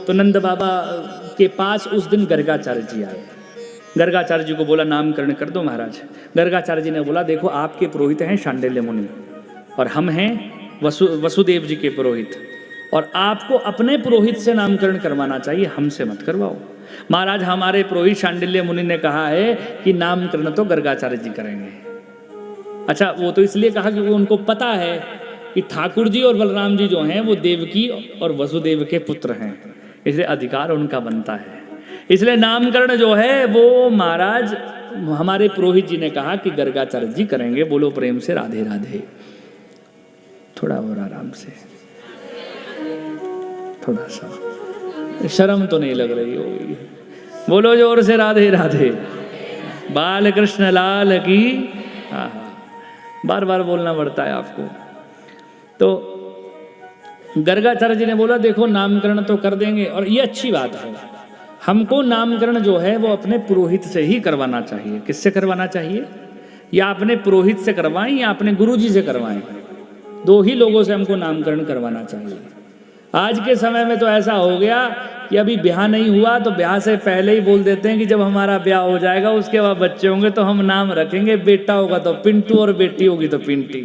तो नंद बाबा के पास उस दिन गर्गाचार्य जी आए। गर्गाचार्य जी को बोला नामकरण कर दो महाराज। गर्गाचार्य जी ने बोला देखो आपके पुरोहित हैं शांडिल्य मुनि और हम हैं वसुदेव जी के पुरोहित, और आपको अपने पुरोहित से नामकरण करवाना चाहिए, हमसे मत करवाओ। महाराज हमारे पुरोहित शांडिल्य मुनि ने कहा है कि नामकरण तो गर्गाचार्य जी करेंगे। अच्छा, वो तो इसलिए कहा कि वो उनको पता है कि ठाकुर जी और बलराम जी जो हैं वो देवकी और वसुदेव के पुत्र हैं, इसलिए अधिकार उनका बनता है। इसलिए नामकरण जो है वो महाराज हमारे पुरोहित जी ने कहा कि गर्गाचार्य जी करेंगे। बोलो प्रेम से राधे राधे। थोड़ा और आराम से, थोड़ा सा शर्म तो नहीं लग रही होगी। बोलो जोर से राधे राधे। बाल कृष्ण लाल की। बार बार बोलना पड़ता है आपको। तो गर्गाचार्य जी ने बोला देखो नामकरण तो कर देंगे, और ये अच्छी बात है। हमको नामकरण जो है वो अपने पुरोहित से ही करवाना चाहिए। किससे करवाना चाहिए? या अपने पुरोहित से करवाएं या अपने गुरुजी से करवाएं, दो ही लोगों से हमको नामकरण करवाना चाहिए। आज के समय में तो ऐसा हो गया कि अभी ब्याह नहीं हुआ तो ब्याह से पहले ही बोल देते हैं कि जब हमारा ब्याह हो जाएगा उसके बाद बच्चे होंगे तो हम नाम रखेंगे, बेटा होगा तो पिंटू और बेटी होगी तो पिंटी।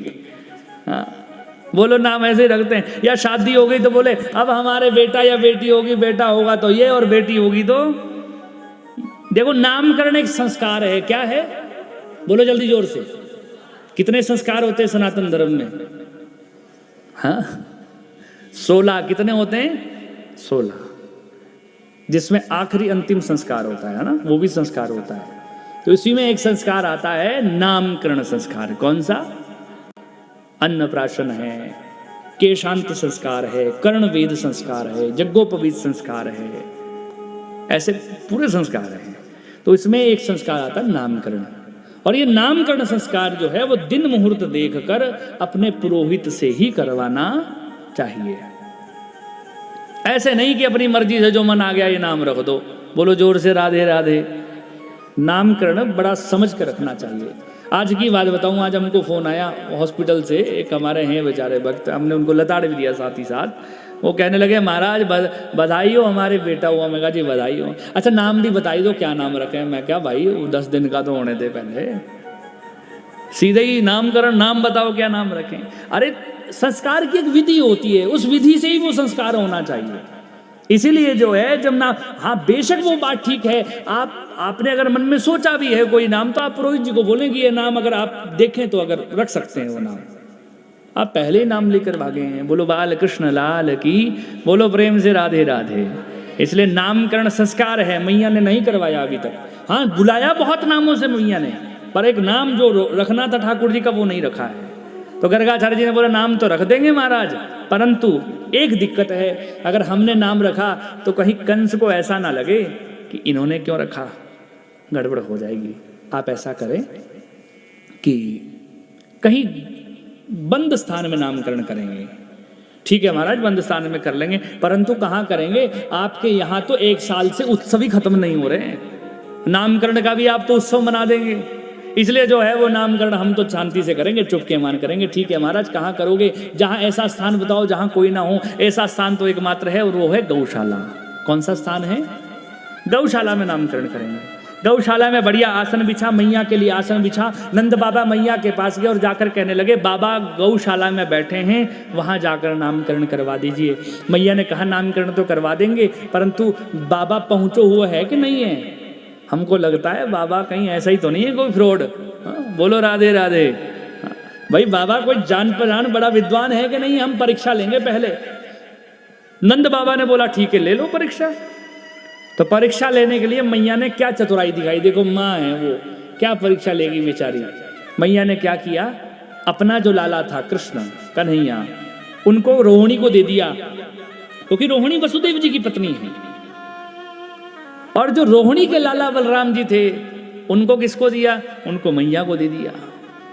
हाँ, बोलो नाम ऐसे ही रखते हैं। या शादी हो गई तो बोले अब हमारे बेटा या बेटी होगी, बेटा होगा तो ये और बेटी होगी तो। देखो नामकरण एक संस्कार है। क्या है? बोलो जल्दी जोर से। कितने संस्कार होते हैं सनातन धर्म में? हाँ 16। कितने होते हैं? 16, जिसमें आखिरी अंतिम संस्कार होता है ना, वो भी संस्कार होता है। तो इसी में एक संस्कार आता है नामकरण संस्कार। कौन सा? अन्नप्राशन है, केशांत संस्कार है, कर्णवेद संस्कार है, यज्ञोपवीत संस्कार है, ऐसे पूरे संस्कार हैं। तो इसमें एक संस्कार आता है नामकरण। और ये नामकरण संस्कार जो है वो दिन मुहूर्त देखकर अपने पुरोहित से ही करवाना चाहिए। ऐसे नहीं कि अपनी मर्जी से जो मन आ गया ये नाम रख दो। बोलो जोर से राधे राधे। नामकरण बड़ा समझ कर रखना चाहिए। आज की बात बताऊं, आज हमको फ़ोन आया हॉस्पिटल से, एक हमारे हैं बेचारे भक्त, हमने उनको लताड़ भी दिया साथ ही साथ। वो कहने लगे महाराज बधाई हो, हमारे बेटा हुआ। मैं कहा जी बधाई हो। अच्छा नाम भी बताई दो, क्या नाम रखें? मैं क्या भाई 10 दिन का तो होने दे पहले, सीधे ही नामकरण, नाम बताओ क्या नाम रखें। अरे संस्कार की एक विधि होती है, उस विधि से ही वो संस्कार होना चाहिए। इसीलिए जो है जब नाम, हाँ बेशक वो बात ठीक है, आपने अगर मन में सोचा भी है कोई नाम तो आप पुरोहित जी को बोलेंगे ये नाम अगर आप देखें तो अगर रख सकते हैं वो नाम। आप पहले ही नाम लेकर भागे हैं। बोलो बाल कृष्ण लाल की। बोलो प्रेम से राधे राधे। इसलिए नामकरण संस्कार है, मैया ने नहीं करवाया अभी तक। हाँ बुलाया बहुत नामों से मैया ने, पर एक नाम जो रखना था ठाकुर जी का वो नहीं रखा है। तो गर्गाचार्य जी ने बोला नाम तो रख देंगे महाराज, परंतु एक दिक्कत है, अगर हमने नाम रखा तो कहीं कंस को ऐसा ना लगे कि इन्होंने क्यों रखा, गड़बड़ हो जाएगी। आप ऐसा करें कि कहीं बंद स्थान में नामकरण करेंगे। ठीक है महाराज, बंद स्थान में कर लेंगे, परंतु कहाँ करेंगे? आपके यहाँ तो 1 साल से उत्सव ही खत्म नहीं हो रहे हैं, नामकरण का भी आप तो उत्सव मना देंगे। इसलिए जो है वो नामकरण हम तो शांति से करेंगे, चुपके मान करेंगे। ठीक है महाराज, कहाँ करोगे? जहाँ ऐसा स्थान बताओ जहाँ कोई ना हो। ऐसा स्थान तो एकमात्र है और वो है गौशाला। कौन सा स्थान है? गौशाला में नामकरण करेंगे। गौशाला में बढ़िया आसन बिछा, मैया के लिए आसन बिछा। नंद बाबा मैया के पास गए और जाकर कहने लगे बाबा गौशाला में बैठे हैं, वहाँ जाकर नामकरण करवा दीजिए। मैया ने कहा नामकरण तो करवा देंगे, परंतु बाबा पहुँचो हुआ है कि नहीं है? हमको लगता है बाबा कहीं ऐसा ही तो नहीं है कोई फ्रॉड। बोलो राधे राधे। भाई बाबा कोई जान पहचान बड़ा विद्वान है कि नहीं, हम परीक्षा लेंगे पहले। नंद बाबा ने बोला ठीक है ले लो परीक्षा। तो परीक्षा लेने के लिए मैया ने क्या चतुराई दिखाई। देखो माँ है वो, क्या परीक्षा लेगी बेचारी। मैया ने क्या किया, अपना जो लाला था कृष्ण कन्हैया, उनको रोहिणी को दे दिया, क्योंकि रोहिणी वसुदेव जी की पत्नी है। और जो रोहिणी के लाला बलराम जी थे उनको किसको दिया? उनको मैया को दे दिया,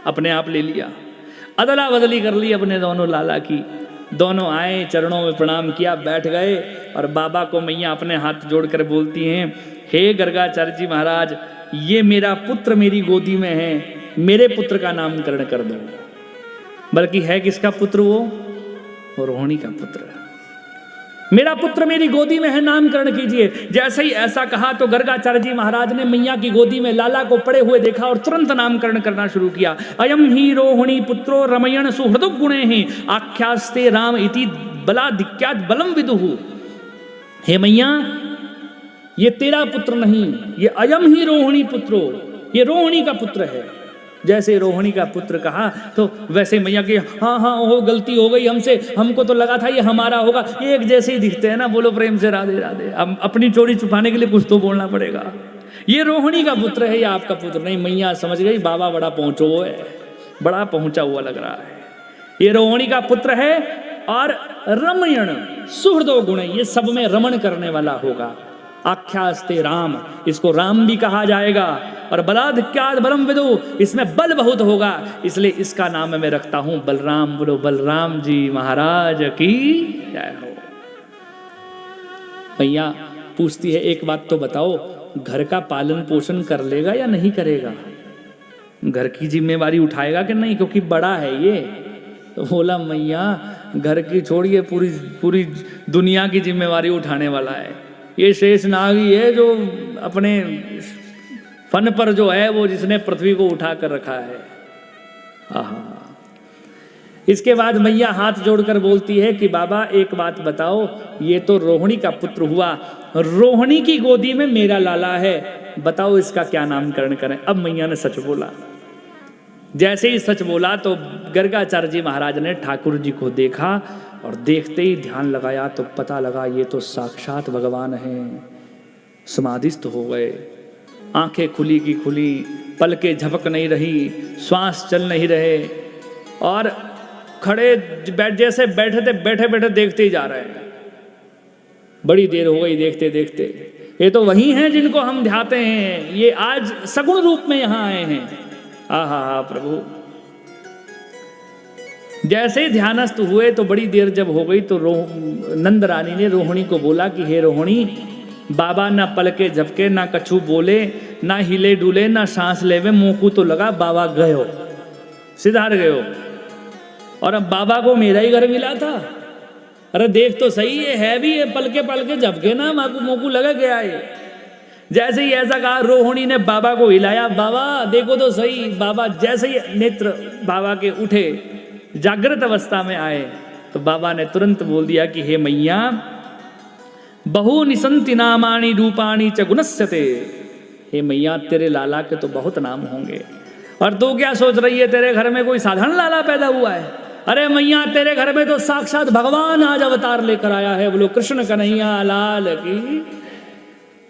अपने आप ले लिया। अदला बदली कर ली अपने दोनों लाला की। दोनों आए, चरणों में प्रणाम किया, बैठ गए। और बाबा को मैया अपने हाथ जोड़कर बोलती हैं, हे गर्गाचार्य जी महाराज, ये मेरा पुत्र मेरी गोदी में है, मेरे पुत्र का नामकरण कर दो। बल्कि है किसका पुत्र वो रोहिणी का पुत्र। मेरा पुत्र मेरी गोदी में है, नामकरण कीजिए। जैसे ही ऐसा कहा तो गर्गाचार्य जी महाराज ने मैया की गोदी में लाला को पड़े हुए देखा और तुरंत नामकरण करना शुरू किया। अयम ही रोहिणी पुत्रो रमयण सुहृदो गुणे ही आख्यास्ते राम इति बलाधिक्यात् बलम विदुहु। हे मैया, ये तेरा पुत्र नहीं, ये अयम ही रोहिणी पुत्रो, ये रोहिणी का पुत्र है। जैसे रोहिणी का पुत्र कहा तो वैसे मैया की हाँ हाँ हो गलती हो गई हमसे, हमको तो लगा था ये हमारा होगा। ये एक जैसे ही दिखते हैं ना, बोलो प्रेम से राधे राधे। अब अपनी चोरी छुपाने के लिए कुछ तो बोलना पड़ेगा। ये रोहिणी का पुत्र है, ये आपका पुत्र नहीं। मैया समझ गई बाबा बड़ा पहुंचो है, बड़ा पहुंचा हुआ लग रहा है। ये रोहिणी का पुत्र है और रमयण सुहृदो गुण, ये सब में रमण करने वाला होगा। आख्यास्ते राम, इसको राम भी कहा जाएगा। और बलाधिक्यात् बलम विदु, इसमें बल बहुत होगा, इसलिए इसका नाम मैं रखता हूं बलराम। बोलो बलराम जी महाराज की जय हो। मैया पूछती है एक बात तो बताओ, घर का पालन पोषण कर लेगा या नहीं करेगा? घर की जिम्मेवारी उठाएगा कि नहीं, क्योंकि बड़ा है ये। तो बोला मैया घर की छोड़िए, पूरी पूरी दुनिया की जिम्मेवारी उठाने वाला है। ये शेष नाग ही है जो अपने फन पर जो है वो जिसने पृथ्वी को उठा कर रखा है। आहा। इसके बाद मैया हाथ जोड़कर बोलती है कि बाबा एक बात बताओ, ये तो रोहिणी का पुत्र हुआ, रोहिणी की गोदी में मेरा लाला है, बताओ इसका क्या नामकरण करें। अब मैया ने सच बोला। जैसे ही सच बोला तो गर्गाचार्य जी महाराज ने ठाकुर जी को देखा और देखते ही ध्यान लगाया तो पता लगा ये तो साक्षात भगवान हैं। समाधिस्थ हो गए, आंखें खुली की खुली, पलकें झपक नहीं रही, श्वास चल नहीं रहे और खड़े जैसे बैठे थे बैठे बैठे देखते ही जा रहे हैं। बड़ी देर हो गई देखते देखते। ये तो वही हैं जिनको हम ध्याते हैं, ये आज सगुण रूप में यहाँ आए हैं। आहा प्रभु। जैसे ही ध्यानस्थ हुए तो बड़ी देर जब हो गई तो नंद रानी ने रोहिणी को बोला कि हे रोहिणी, बाबा ना पलके झपके, ना कछु बोले, ना हिले डुले, ना सांस लेवे, मोकू तो लगा बाबा गयो, सिधार गयो। और अब बाबा को मेरा ही घर मिला था। अरे देख तो सही, ये है भी, ये पलके पलके झपके ना, माकू मोकू लगा गया ये। जैसे ही ऐसा कहा रोहिणी ने बाबा को हिलाया, बाबा देखो तो सही। बाबा जैसे ही नेत्र बाबा के उठे, जागृत अवस्था में आए, तो बाबा ने तुरंत बोल दिया कि हे मैया, बहुनि सन्ति नामानि रूपाणि च गुणस्यते। हे मैया तेरे लाला के तो बहुत नाम होंगे, और तू क्या सोच रही है तेरे घर में कोई साधारण लाला पैदा हुआ है? अरे मैया तेरे घर में तो साक्षात भगवान आज अवतार लेकर आया है। बोलो कृष्ण कन्हैया लाल की।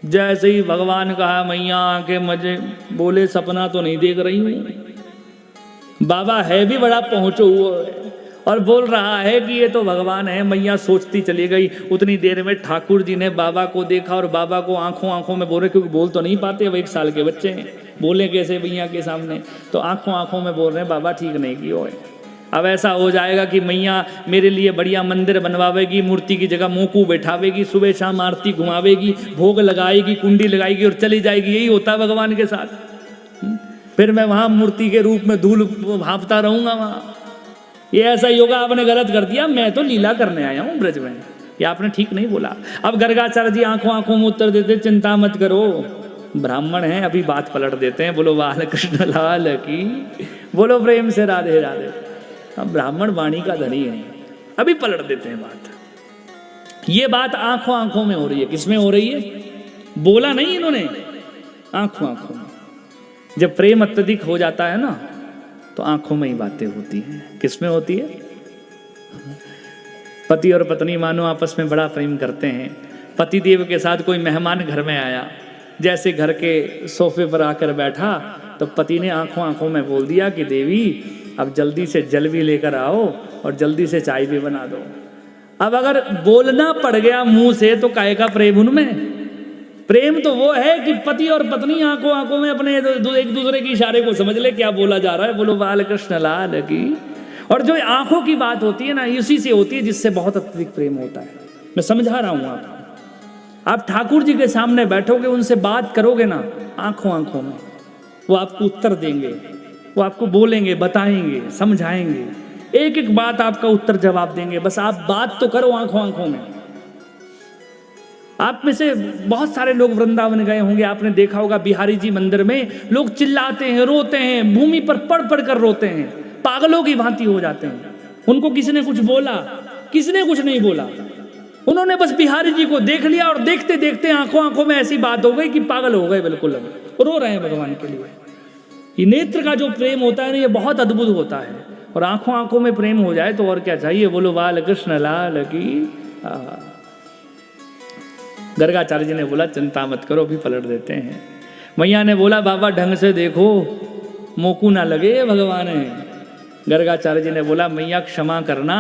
जैसे ही भगवान कहा मैया आके मजे बोले, सपना तो नहीं देख रही हूं। बाबा है भी बड़ा पहुंचो हुआ है और बोल रहा है कि ये तो भगवान है। मैया सोचती चली गई। उतनी देर में ठाकुर जी ने बाबा को देखा और बाबा को आंखों आंखों में बोल रहे, क्योंकि बोल तो नहीं पाते, अब 1 साल के बच्चे हैं, बोले कैसे मैया के सामने, तो आंखों आंखों में बोल रहे हैं बाबा ठीक नहीं किया है। अब ऐसा हो जाएगा कि मैया मेरे लिए बढ़िया मंदिर बनवावेगी, मूर्ति की जगह मोकू बैठावेगी, सुबह शाम आरती घुमावेगी, भोग लगाएगी, कुंडी लगाएगी और चली जाएगी। यही होता है भगवान के साथ। फिर मैं वहाँ मूर्ति के रूप में धूल भापता रहूँगा वहाँ। ये ऐसा योगा आपने गलत कर दिया। मैं तो लीला करने आया हूँ ब्रज में, ये आपने ठीक नहीं बोला। अब गर्गाचार्य जी आंखों आंखों में उत्तर देते, चिंता मत करो, ब्राह्मण हैं, अभी बात पलट देते हैं। बोलो बाल कृष्ण लाल की, बोलो प्रेम से राधे राधे। अब ब्राह्मण वाणी का धनी है, अभी पलट देते हैं बात। ये बात आंखों आंखों में हो रही है। किसमें हो रही है? बोला नहीं इन्होंने, आंखों आंखों में। जब प्रेम अत्यधिक हो जाता है ना तो आंखों में ही बातें होती हैं। किसमें होती है? पति और पत्नी मानो आपस में बड़ा प्रेम करते हैं। पति देव के साथ कोई मेहमान घर में आया, जैसे घर के सोफे पर आकर बैठा तो पति ने आंखों आंखों में बोल दिया कि देवी अब जल्दी से जल भी लेकर आओ और जल्दी से चाय भी बना दो। अब अगर बोलना पड़ गया मुंह से तो काहे का प्रेम उनमें? प्रेम तो वो है कि पति और पत्नी आंखों आंखों में अपने एक दूसरे के इशारे को समझ ले क्या बोला जा रहा है। बोलो बाल कृष्ण लाल की। और जो आंखों की बात होती है ना, इसी से होती है जिससे बहुत अत्यधिक प्रेम होता है। मैं समझा रहा हूं आपको। आप ठाकुर जी के सामने बैठोगे, उनसे बात करोगे ना आंखों आंखों में, वो आपको उत्तर देंगे, वो आपको बोलेंगे, बताएंगे, समझाएंगे, एक एक बात आपका उत्तर जवाब देंगे। बस आप बात तो करो आंखों आंखों में। आप में से बहुत सारे लोग वृंदावन गए होंगे, आपने देखा होगा बिहारी जी मंदिर में लोग चिल्लाते हैं, रोते हैं, भूमि पर पड़ पड़ कर रोते हैं, पागलों की भांति हो जाते हैं। उनको किसी ने कुछ बोला? किसी ने कुछ नहीं बोला। उन्होंने बस बिहारी जी को देख लिया और देखते देखते आंखों आंखों में ऐसी बात हो गई कि पागल हो गए, बिल्कुल रो रहे हैं भगवान के लिए। ये नेत्र का जो प्रेम होता है ना, ये बहुत अद्भुत होता है। और आंखों आंखों में प्रेम हो जाए तो और क्या चाहिए। बोलो बाल कृष्ण लाल की। गर्गाचार्य जी ने बोला चिंता मत करो, अभी पलट देते हैं। मैया ने बोला बाबा ढंग से देखो, मोकू ना लगे भगवान है। गर्गाचार्य जी ने बोला मैया क्षमा करना,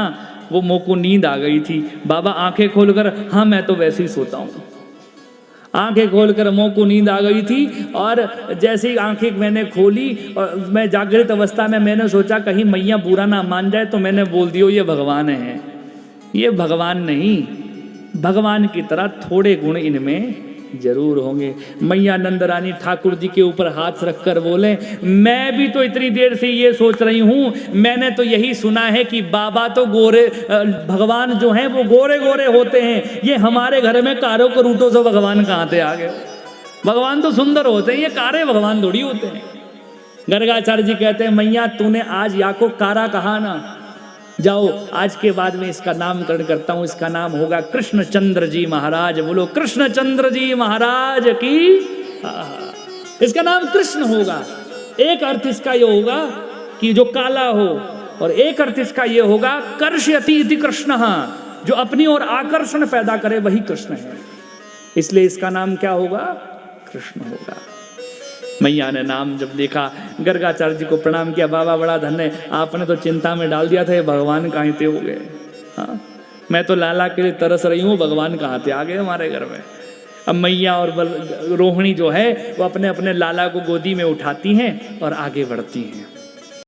वो मोकू नींद आ गई थी। बाबा आंखें खोलकर, हाँ मैं तो वैसे ही सोता हूँ। आंखें खोलकर मोकू नींद आ गई थी और जैसे ही आंखें मैंने खोली और मैं जागृत अवस्था में मैंने सोचा कहीं मैया बुरा ना मान जाए, तो मैंने बोल दिया ये भगवान है। ये भगवान नहीं, भगवान की तरह थोड़े गुण इनमें जरूर होंगे। मैया नंद रानी ठाकुर जी के ऊपर हाथ रखकर बोले मैं भी तो इतनी देर से ये सोच रही हूँ, मैंने तो यही सुना है कि बाबा तो गोरे, भगवान जो हैं वो गोरे गोरे होते हैं। ये हमारे घर में कारों को रूटों से भगवान कहाँ से आ गए? भगवान तो सुंदर होते हैं, ये कारे भगवान थोड़ी होते हैं। गर्गाचार्य जी कहते हैं मैया तूने आज या को कारा कहा ना, जाओ आज के बाद में इसका नामकरण करता हूं, इसका नाम होगा कृष्णचंद्र जी महाराज। बोलो कृष्णचंद्र जी महाराज की। इसका नाम कृष्ण होगा। एक अर्थ इसका ये होगा कि जो काला हो, और एक अर्थ इसका ये होगा कर्षयति इति कृष्ण, जो अपनी ओर आकर्षण पैदा करे वही कृष्ण है। इसलिए इसका नाम क्या होगा? कृष्ण होगा। मैया ने नाम जब देखा, गर्गाचार्य जी को प्रणाम किया, बाबा बड़ा धन्य, आपने तो चिंता में डाल दिया था, ये भगवान कहाँ थे हो गए। हाँ मैं तो लाला के लिए तरस रही हूँ, भगवान कहाँ थे आ गए हमारे घर में। अब मैया और रोहिणी जो है वो अपने अपने लाला को गोदी में उठाती हैं और आगे बढ़ती हैं।